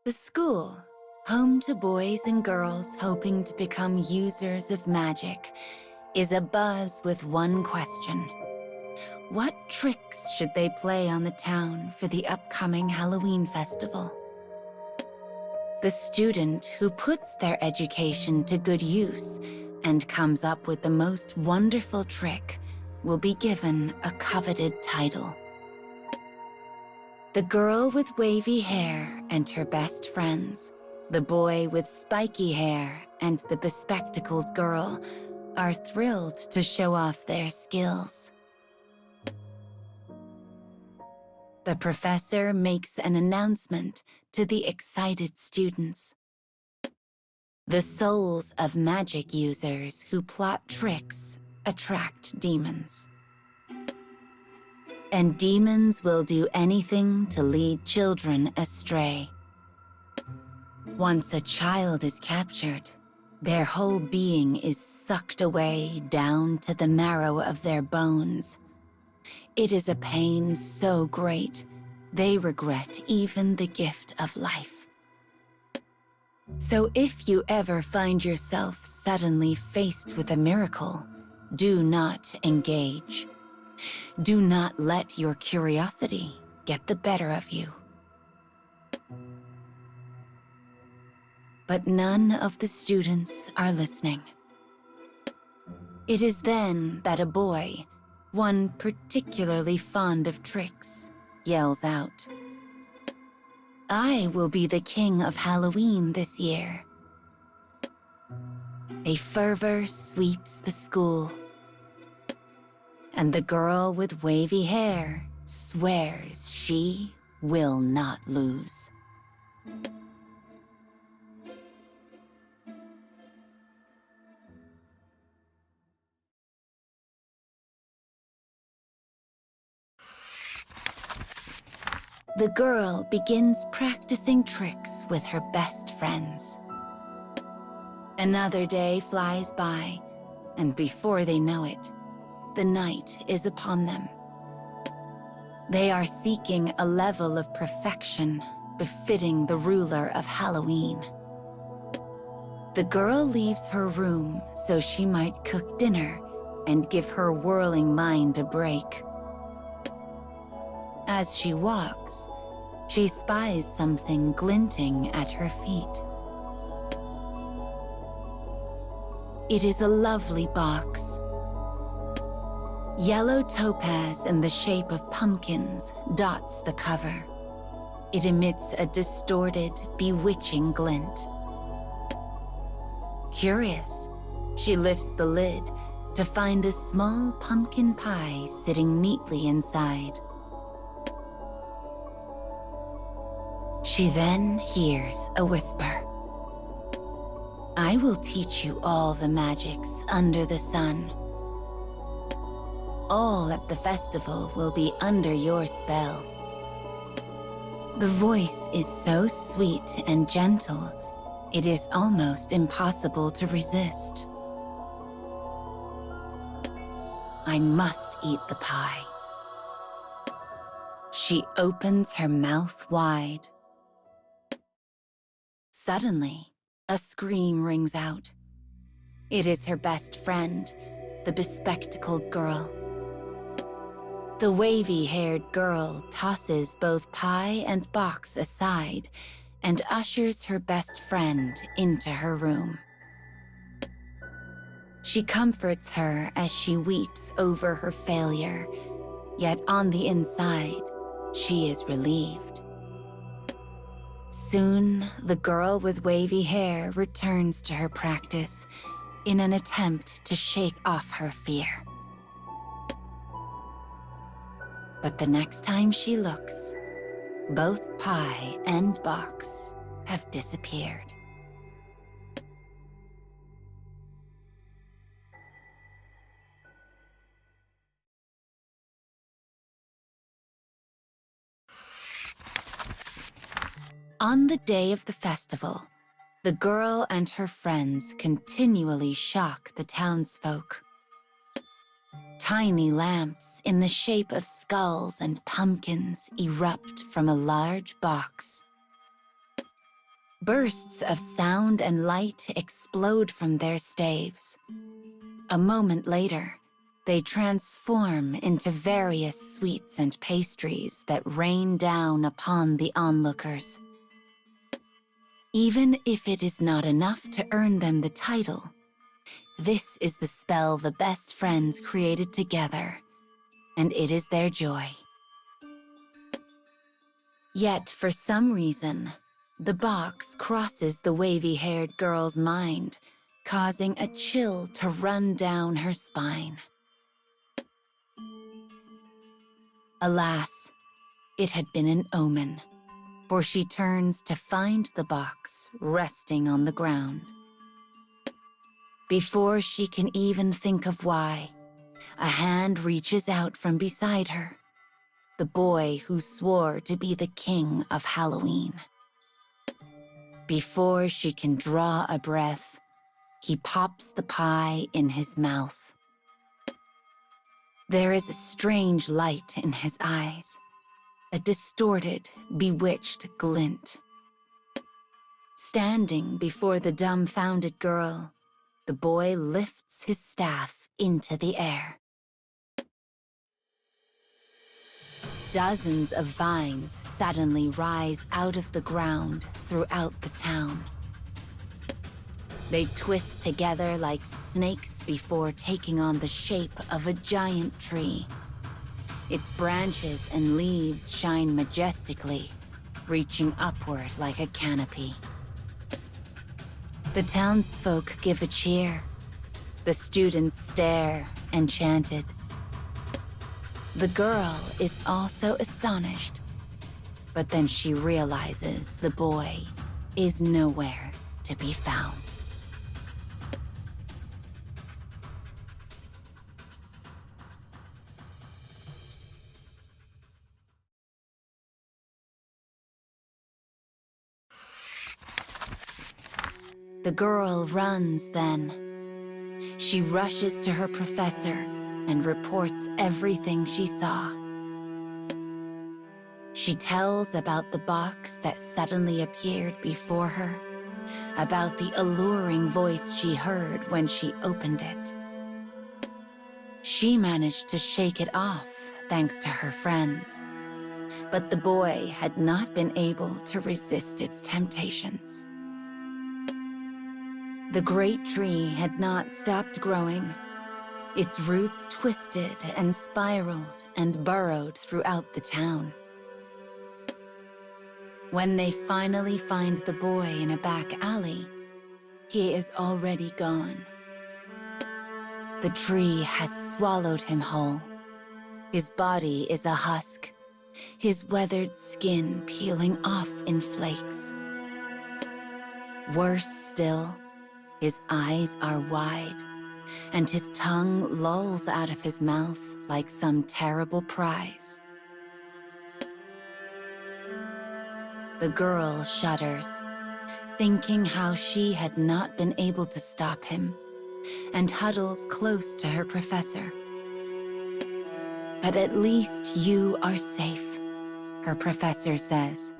The school, home to boys and girls hoping to become users of magic, is abuzz with one question. What tricks should they play on the town for the upcoming Halloween festival? The student who puts their education to good use and comes up with the most wonderful trick will be given a coveted title. The girl with wavy hair and her best friends, the boy with spiky hair and the bespectacled girl, are thrilled to show off their skills. The professor makes an announcement to the excited students. The souls of magic users who plot tricks attract demons. And demons will do anything to lead children astray. Once a child is captured, their whole being is sucked away down to the marrow of their bones. It is a pain so great, they regret even the gift of life. So if you ever find yourself suddenly faced with a miracle, do not engage. Do not let your curiosity get the better of you. But none of the students are listening. It is then that a boy, one particularly fond of tricks, yells out, "I will be the king of Halloween this year." A fervor sweeps the school, and the girl with wavy hair swears she will not lose. The girl begins practicing tricks with her best friends. Another day flies by, and before they know it, the night is upon them. They are seeking a level of perfection befitting the ruler of Halloween. The girl leaves her room so she might cook dinner and give her whirling mind a break. As she walks, she spies something glinting at her feet. It is a lovely box. Yellow topaz in the shape of pumpkins dots the cover. It emits a distorted, bewitching glint. Curious, she lifts the lid to find a small pumpkin pie sitting neatly inside. She then hears a whisper. "I will teach you all the magics under the sun. All at the festival will be under your spell." The voice is so sweet and gentle, it is almost impossible to resist. I must eat the pie. She opens her mouth wide. Suddenly, a scream rings out. It is her best friend, the bespectacled girl. The wavy-haired girl tosses both pie and box aside and ushers her best friend into her room. She comforts her as she weeps over her failure, yet on the inside, she is relieved. Soon, the girl with wavy hair returns to her practice in an attempt to shake off her fear. But the next time she looks, both pie and box have disappeared. On the day of the festival, the girl and her friends continually shock the townsfolk. Tiny lamps in the shape of skulls and pumpkins erupt from a large box. Bursts of sound and light explode from their staves. A moment later, they transform into various sweets and pastries that rain down upon the onlookers. Even if it is not enough to earn them the title, this is the spell the best friends created together, and it is their joy. Yet, for some reason, the box crosses the wavy-haired girl's mind, causing a chill to run down her spine. Alas, it had been an omen, for she turns to find the box resting on the ground. Before she can even think of why, a hand reaches out from beside her, the boy who swore to be the king of Halloween. Before she can draw a breath, he pops the pie in his mouth. There is a strange light in his eyes, a distorted, bewitched glint. Standing before the dumbfounded girl, the boy lifts his staff into the air. Dozens of vines suddenly rise out of the ground throughout the town. They twist together like snakes before taking on the shape of a giant tree. Its branches and leaves shine majestically, reaching upward like a canopy. The townsfolk give a cheer. The students stare, enchanted. The girl is also astonished, but then she realizes the boy is nowhere to be found. The girl runs then. She rushes to her professor and reports everything she saw. She tells about the box that suddenly appeared before her, about the alluring voice she heard when she opened it. She managed to shake it off thanks to her friends, but the boy had not been able to resist its temptations. The great tree had not stopped growing. Its roots twisted and spiraled and burrowed throughout the town. When they finally find the boy in a back alley, he is already gone. The tree has swallowed him whole. His body is a husk, his weathered skin peeling off in flakes. Worse still, his eyes are wide, and his tongue lolls out of his mouth like some terrible prize. The girl shudders, thinking how she had not been able to stop him, and huddles close to her professor. But at least you are safe, her professor says.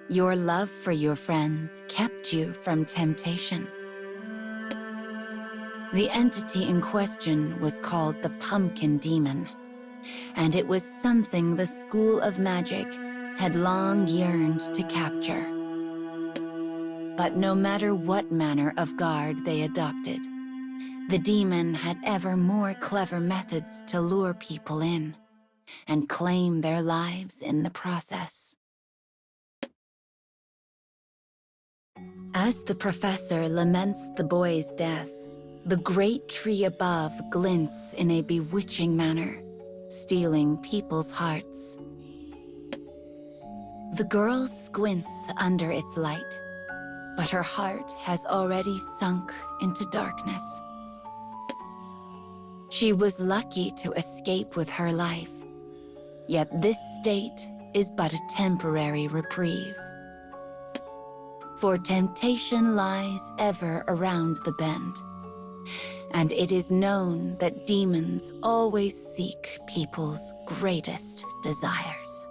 Your love for your friends kept you from temptation. The entity in question was called the Pumpkin Demon, and it was something the School of Magic had long yearned to capture. But no matter what manner of guard they adopted, the demon had ever more clever methods to lure people in and claim their lives in the process. As the professor laments the boy's death, the great tree above glints in a bewitching manner, stealing people's hearts. The girl squints under its light, but her heart has already sunk into darkness. She was lucky to escape with her life, yet this state is but a temporary reprieve. For temptation lies ever around the bend, and it is known that demons always seek people's greatest desires.